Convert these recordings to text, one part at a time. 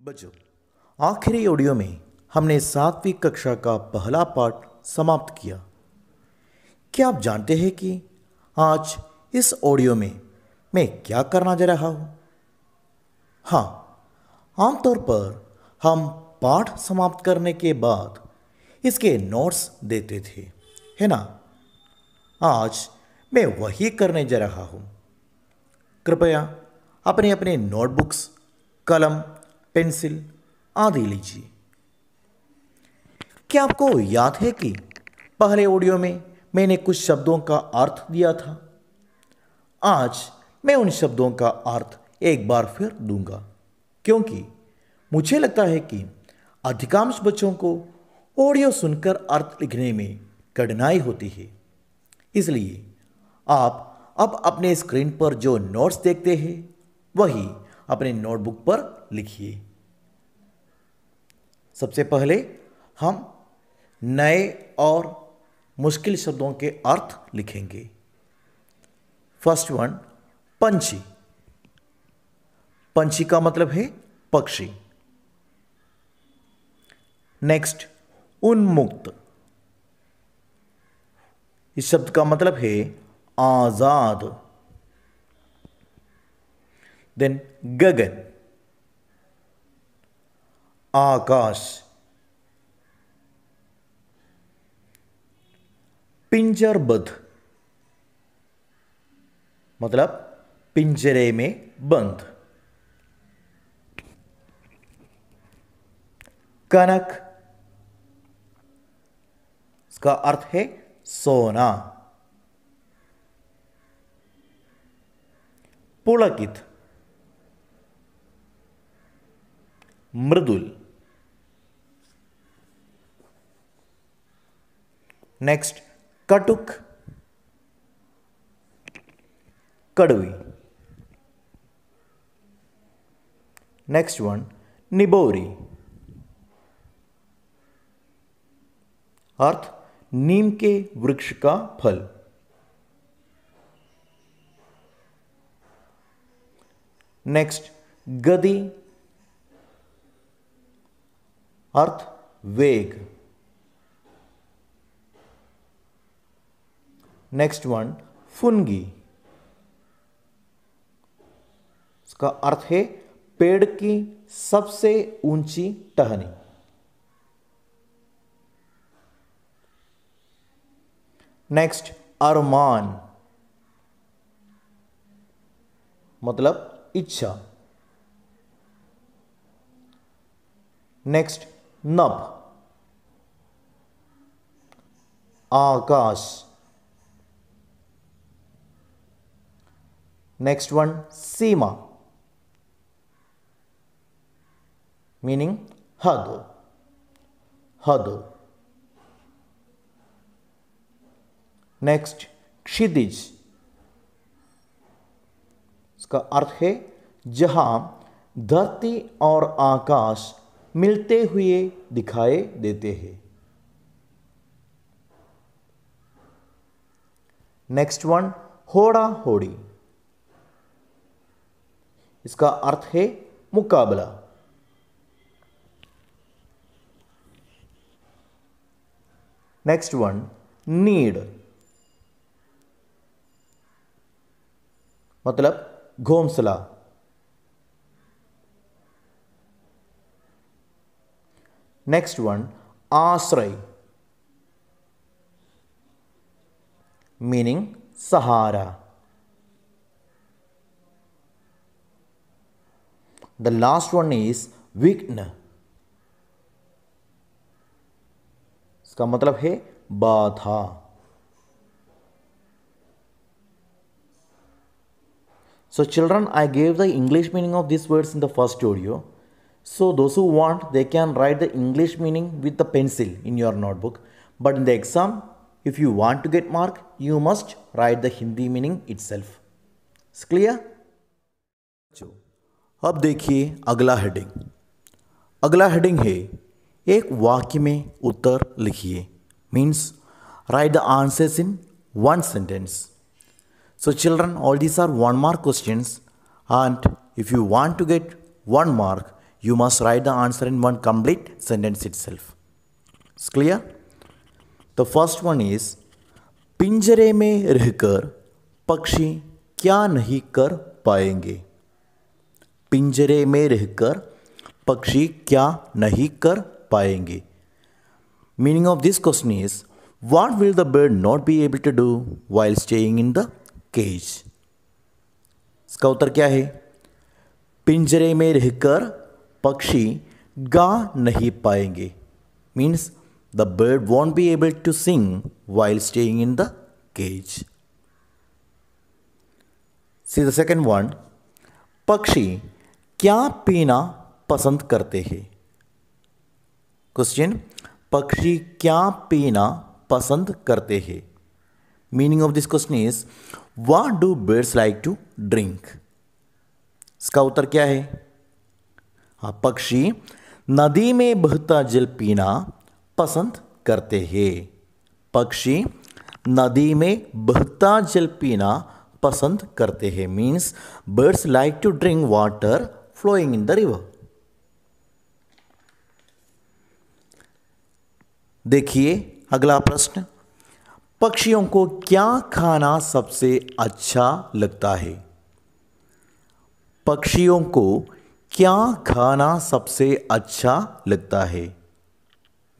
बच्चों, आखिरी ऑडियो में हमने 7वीं कक्षा का पहला पाठ समाप्त किया। क्या आप जानते हैं कि आज इस ऑडियो में मैं क्या करना जा रहा हूँ? हाँ, आमतौर पर हम पाठ समाप्त करने के बाद इसके नोट्स देते थे, है ना? आज मैं वही करने जा रहा हूँ। कृपया अपने अपने नोटबुक्स, कलम, पेंसिल आदि लीजिए। क्या आपको याद है कि पहले ऑडियो में मैंने कुछ शब्दों का अर्थ दिया था? आज मैं उन शब्दों का अर्थ एक बार फिर दूंगा, क्योंकि मुझे लगता है कि अधिकांश बच्चों को ऑडियो सुनकर अर्थ लिखने में कठिनाई होती है। इसलिए आप अब अपने स्क्रीन पर जो नोट्स देखते हैं वही अपने नोटबुक पर लिखिए। सबसे पहले हम नए और मुश्किल शब्दों के अर्थ लिखेंगे। फर्स्ट वन, पंछी। पंछी का मतलब है पक्षी। नेक्स्ट, उन्मुक्त। इस शब्द का मतलब है आजाद। देन गगन, आकाश। पिंजरबद्ध मतलब पिंजरे में बंद। कनक, इसका अर्थ है सोना। पुलकित, मृदुल। नेक्स्ट, कटुक, कड़वी। Next one, निबोरी। अर्थ नीम के वृक्ष का फल। नेक्स्ट, गदी। अर्थ वेग। नेक्स्ट वन, फुनगी। इसका अर्थ है पेड़ की सबसे ऊंची टहनी। नेक्स्ट, अरमान मतलब इच्छा। नेक्स्ट, नभ, आकाश। नेक्स्ट वन, सीमा मीनिंग हद, हद। नेक्स्ट, क्षितिज। इसका अर्थ है जहां धरती और आकाश मिलते हुए दिखाई देते हैं। नेक्स्ट वन, होड़ा होड़ी। इसका अर्थ है मुकाबला। नेक्स्ट वन, नीड मतलब घोंसला। नेक्स्ट वन, आश्रय मीनिंग सहारा। The last one is विघ्न। इसका मतलब है बाधा। So children, I gave the English meaning of these words in the first audio. So those who want, they can write the English meaning with the pencil in your notebook. But in the exam, if you want to get mark, you must write the Hindi meaning itself. It's clear? अब देखिए अगला heading. अगला heading है एक वाक्य में उत्तर लिखिए। Means right the answers in one sentence. So children, all these are 1 mark questions, and if you want to get 1 mark, You must write the answer in one complete sentence itself. It's clear? The first one is, पिंजरे में रहकर पक्षी क्या नहीं कर पाएंगे? पिंजरे में रहकर पक्षी क्या नहीं कर पाएंगे? Meaning of this question is, what will the bird not be able to do while staying in the cage? इसका उत्तर क्या है? पिंजरे में रहकर पक्षी गा नहीं पाएंगे. Means the bird won't be able to sing while staying in the cage. See the second one. पक्षी क्या पीना पसंद करते हैं? क्वेश्चन, पक्षी क्या पीना पसंद करते हैं? Meaning of this question is, what do birds like to drink? इसका उत्तर क्या है? हाँ, पक्षी नदी में बहता जल पीना पसंद करते हैं. पक्षी नदी में बहता जल पीना पसंद करते हैं. Means birds like to drink water flowing in the river. देखिए अगला प्रश्न. पक्षियों को क्या खाना सबसे अच्छा लगता है? पक्षियों को क्या खाना सबसे अच्छा लगता है?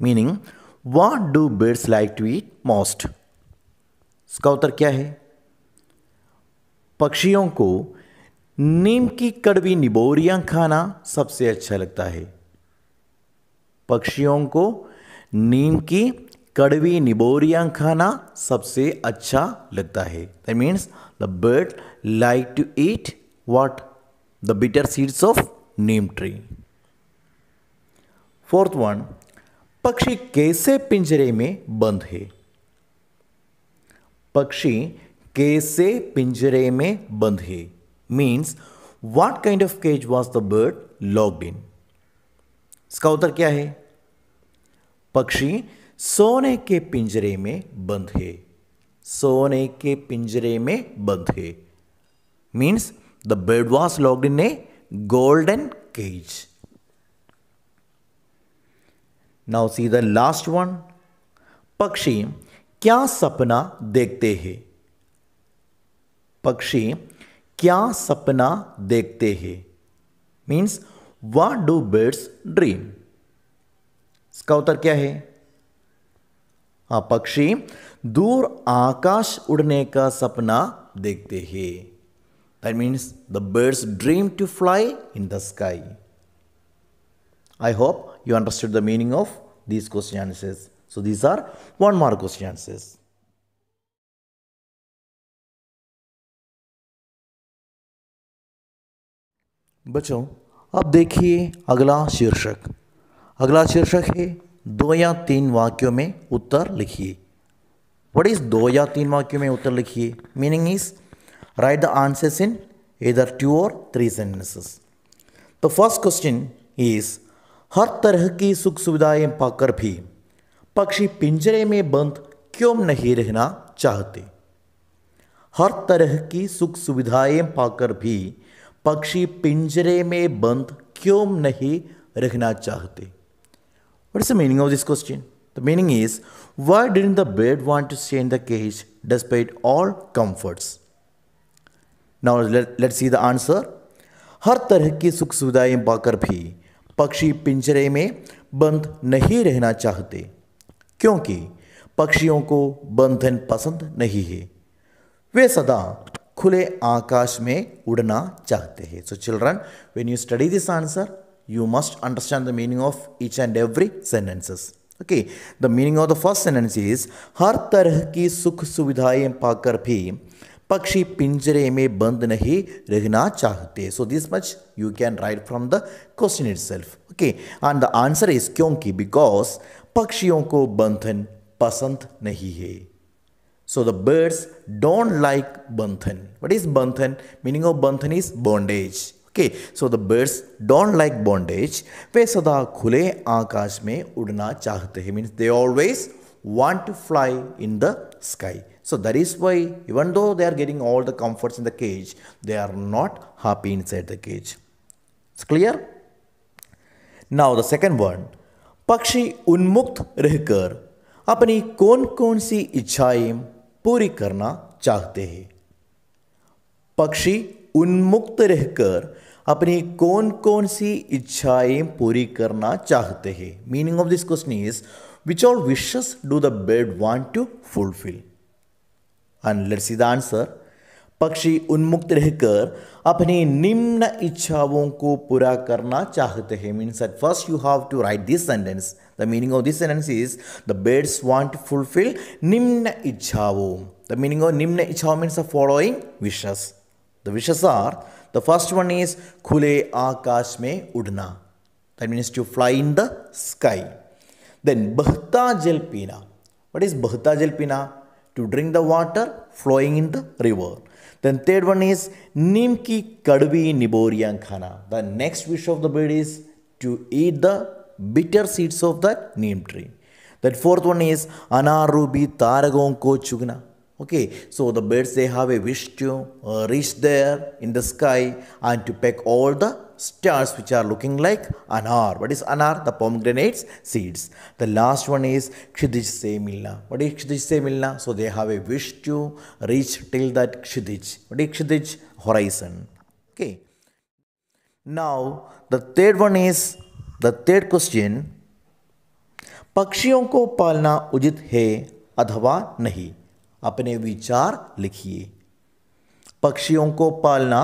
Meaning, what do birds like to eat most? इसका उत्तर क्या है? पक्षियों को नीम की कड़वी निबोरियां खाना सबसे अच्छा लगता है. पक्षियों को नीम की कड़वी निबोरियां खाना सबसे अच्छा लगता है. That means the bird like to eat what? The bitter seeds of neem tree. Fourth one, पक्षी कैसे पिंजरे में बंद है? पक्षी कैसे पिंजरे में बंद है? Means what kind of cage was the bird locked in? इसका उत्तर क्या है? पक्षी सोने के पिंजरे में बंद है. सोने के पिंजरे में बंद है. Means the bird was locked in a golden cage. Now see the last one. पक्षी क्या सपना देखते हैं? पक्षी क्या सपना देखते हैं? Means what do birds dream? इसका उत्तर क्या है? हाँ, पक्षी दूर आकाश उड़ने का सपना देखते हैं. That means the birds dream to fly in the sky. I hope you understood the meaning of these question answers. So these are 1 mark question answers. बच्चों, अब देखिए अगला शीर्षक. अगला शीर्षक है 2 या 3 वाक्यों में उत्तर लिखिए. What is 2 या 3 वाक्यों में उत्तर लिखिए? Meaning is, write the answers in either 2 or 3 sentences. The first question is, हर तरह की सुख सुविधाएं पाकर भी पक्षी पिंजरे में बंद क्यों नहीं रहना चाहते? हर तरह की सुख सुविधाएं पाकर भी पक्षी पिंजरे में बंद क्यों नहीं रहना चाहते? What is the meaning of this question? The meaning is, why didn't the bird want to stay in the cage despite all comforts? Now let's see the answer. हर तरह की सुख सुविधाएं पाकर भी पक्षी पिंजरे में बंद नहीं रहना चाहते क्योंकि पक्षियों को बंधन पसंद नहीं है. वे सदा खुले आकाश में उड़ना चाहते हैं. So children, when you study this answer, you must understand the meaning of each and every sentences. Okay, the meaning of the first sentence is, हर तरह की सुख सुविधाएं पाकर भी पक्षी पिंजरे में बंद नहीं रहना चाहते. So this much you can write from the question itself. Okay, and the answer is क्योंकि, because पक्षियों को बंधन पसंद नहीं है. So the birds don't like बंधन. What is बंधन? Meaning of बंधन is bondage. Okay, so the birds don't like bondage. वे सदा खुले आकाश में उड़ना चाहते हैं. Means they always want to fly in the sky. So that is why, even though they are getting all the comforts in the cage, they are not happy inside the cage. It's clear? Now the second one, पक्षी उन्मुक्त रहकर अपनी कौन कौन सी इच्छाएं पूरी करना चाहते हैं। पक्षी उन्मुक्त रहकर अपनी कौन कौन सी इच्छाएं पूरी करना चाहते हैं। Meaning of this question is which all wishes do the bird want to fulfil. And let's see the answer. पक्षी उन्मुक्त रहकर अपनी निम्न इच्छाओं को पूरा करना चाहते हैं। Means at first you have to write this sentence. The meaning of this sentence is the birds want to fulfil निम्न इच्छाओं। द मीनिंग ऑफ निम्न इच्छाओं means the following wishes. The wishes are, the first one is खुले आकाश में उड़ना. That means to fly in the sky. Then बहता जल पीना. What is बहता जल पीना? To drink the water flowing in the river. Then third one is नीम की कड़वी निबोरियां खाना. The next wish of the bird is to eat the bitter seeds of that neem tree. Then fourth one is अनारूबी तारकों को चुगना. Okay, so the birds, they have a wish to reach there in the sky and to peck all the stars which are looking like anar. What is anar? The pomegranates seeds. The last one is kshitij se milna. What is kshitij se milna? So they have a wish to reach till that kshitij. What is kshitij? Horizon. Okay. Now the third one is the third question. पक्षियों को पालना उचित है अथवा नहीं। अपने विचार लिखिए। पक्षियों को पालना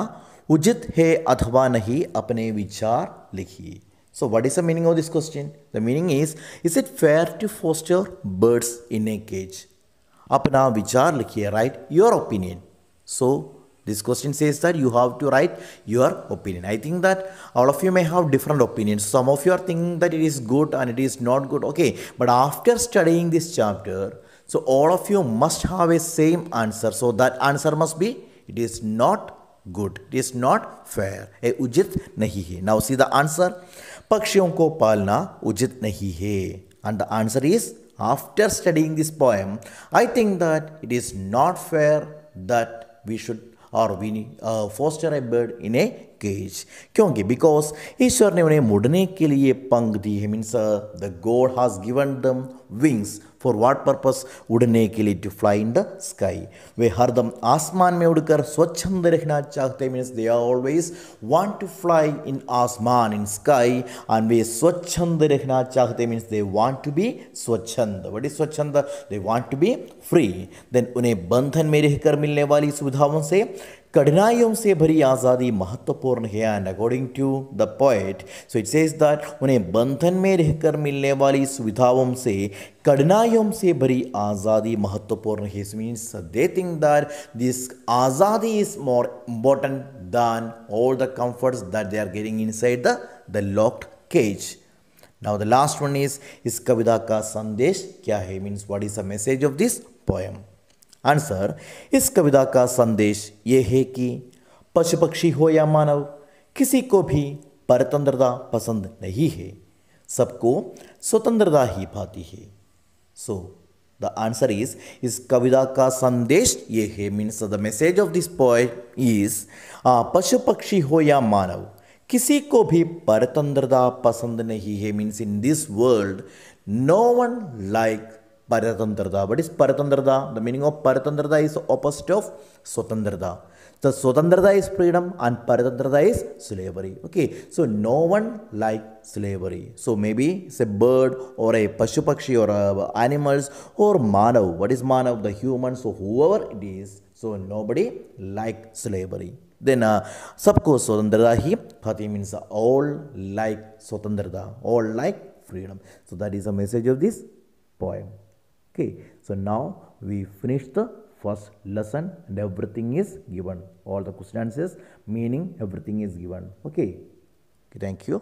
उचित है अथवा नहीं, अपने विचार लिखिए। So what is the meaning of this question? The meaning is it fair to foster birds in a cage? अपना विचार लिखिए, write your opinion. So this question says that you have to write your opinion. I think that all of you may have different opinions. Some of you are thinking that it is good and it is not good. Okay, but after studying this chapter, so all of you must have a same answer. So that answer must be, it is not good, it is not fair, ये उचित नहीं है. Now see the answer. पक्षियों को पालना उचित नहीं है. And the answer is, after studying this poem, I think that it is not fair that we should or we foster a bird in a cage. क्योंकि because ईश्वर ने उन्हें मुड़ने के लिए पंख दिए. Means the god has given them wings. For what purpose? उड़ने के लिए, to fly in the sky. वे हरदम आसमान में उड़कर स्वच्छंद रखना चाहते. Means they are always want to fly in आसमान, इन स्काई. एंड वे स्वच्छंद रखना चाहते. Means they want to be स्वच्छंद. व्हाट इज स्वच्छंद? They want to be free. Then उन्हें बंधन में रहकर मिलने वाली सुविधाओं से कठिनाइयों से भरी आज़ादी महत्वपूर्ण है. And according to the poet, so it says that उन्हें बंधन में रहकर मिलने वाली सुविधाओं से कठिनाइयों से भरी आज़ादी महत्वपूर्ण है. Means they think that this आज़ादी is more important than all the comforts that they are getting inside the locked cage. Now the last one is, इस कविता का संदेश क्या है? Means what is the message of this poem? Answer, इस कविता का संदेश ये है कि पशु पक्षी हो या मानव, किसी को भी परतंत्रता पसंद नहीं है, सबको स्वतंत्रता ही भाती है. सो द आंसर इज, इस कविता का संदेश ये है. Means the message of this poet is, पशु पक्षी हो या मानव, किसी को भी परतंत्रता पसंद नहीं है. Means in this world no one like Paratantrata. What is Paratantrata? The meaning of Paratantrata is opposite of Swatantrata. The Swatantrata is freedom and Paratantrata is slavery. Okay, so no one like slavery. So maybe it's a bird or a Pashu Pakshi or animals or Manav. What is Manav? The human. So whoever it is, so nobody like slavery. Then सबको स्वतंत्रता ही भाती. Means all like स्वतंत्रता, all like freedom. So that is the message of this poem. Okay, so now we finished the first lesson and everything is given. All the question answers, meaning, everything is given. Okay, thank you.